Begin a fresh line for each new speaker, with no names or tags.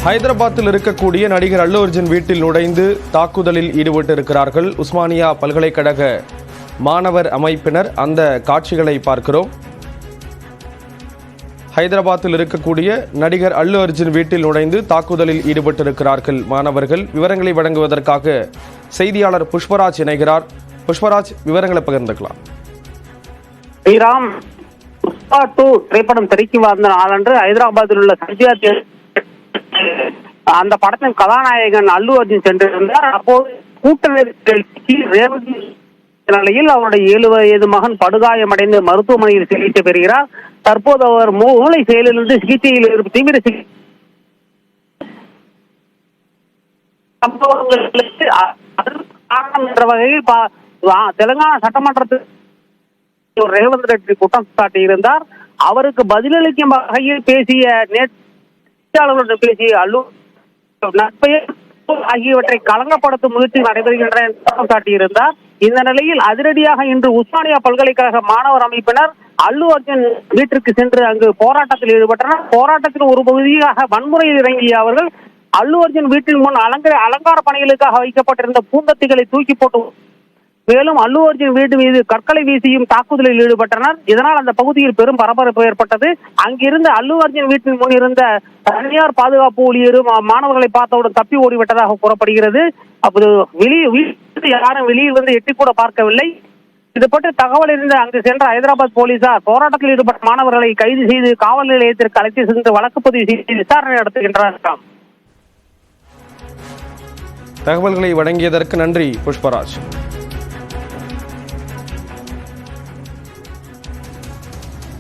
ஹைதராபாத்தில் இருக்கக்கூடிய நடிகர் அல்லு அர்ஜுன் வீட்டில் நுழைந்து தாக்குதலில் ஈடுபட்டிருக்கிறார்கள் உஸ்மானியா பல்கலைக்கழக மாணவர் அமைப்பினர். அந்த காட்சிகளை பார்க்கிறோம். ஹைதராபாத்தில் இருக்கக்கூடிய நடிகர் அல்லு அர்ஜுன் வீட்டில் நுழைந்து தாக்குதலில் ஈடுபட்டிருக்கிறார்கள் மாணவர்கள். விவரங்களை வழங்குவதற்காக செய்தியாளர் புஷ்பராஜ் இணைகிறார். புஷ்பராஜ், விவரங்களை பகிர்ந்துக்கலாம்.
ஸ்ரீராம், புஷ்பா 2 திரைப்படம் திரைக்கு வந்த நாளன்று ஹைதராபாத்தில் உள்ள சர்ஜியா அந்த படத்தின் கதாநாயகன் அல்லு அர்ஜுன் சென்றிருந்தார். அப்போது கூட்ட நெரிசலில் நிலையில் அவருடைய 7 வயது மகன் படுகாயமடைந்து மருத்துவமனையில் சிகிச்சை பெறுகிறார். தற்போது அவர் மூளை செயலிலிருந்து சிகிச்சையில் தீவிர சம்பவங்களுக்கு காரணம் என்ற வகையில் தெலுங்கானா சட்டமன்றத்தில் ரேவந்த் ரெட்டி குற்றம் சாட்டியிருந்தார். அவருக்கு பதிலளிக்கும் வகையில் பேசிய பேசிய அல்லு நற்பெயர் ஆகியவற்றை களங்கப்படுத்தும் முயற்சி நடைபெறுகின்ற குற்றம் சாட்டியிருந்தார். இந்த நிலையில் அதிரடியாக இன்று உஸ்மானியா பல்கலைக்கழக மாணவர் அமைப்பினர் அல்லு அர்ஜுன் வீட்டிற்கு சென்று அங்கு போராட்டத்தில் ஈடுபட்டனர். போராட்டத்தின் ஒரு பகுதியாக வன்முறையில் இறங்கிய அவர்கள் அல்லு அர்ஜுன் வீட்டின் முன் அலங்கார பணிகளுக்காக வைக்கப்பட்டிருந்த பூந்தத்திகளை தூக்கி போட்டு மேலும் அல்லு அர்ஜுன் வீட்டு மீது கற்களை வீசியும் தாக்குதலில் ஈடுபட்டனர். இதனால் அந்த பகுதியில் பெரும் பரபரப்பு ஏற்பட்டது. அங்கிருந்து அல்லு அர்ஜுன் வீட்டின் முன் இருந்த தனியார் பாதுகாப்பு ஊழியரும் மாணவர்களை பார்த்தவுடன் தப்பி ஓடிவிட்டதாக கூறப்படுகிறது. அப்போது யாரும் வெளியில் வந்து எட்டி கூட பார்க்கவில்லை. இது பற்றி தகவல் இருந்த அங்கு சென்ற ஹைதராபாத் போலீசார் போராட்டத்தில் ஈடுபட்ட மாணவர்களை கைது செய்து காவல் நிலையத்திற்கு அழைத்து சென்று வழக்கு பதிவு செய்து விசாரணை நடத்துகின்றனர்.
தகவல்களை வழங்கியதற்கு நன்றி புஷ்பராஜ்.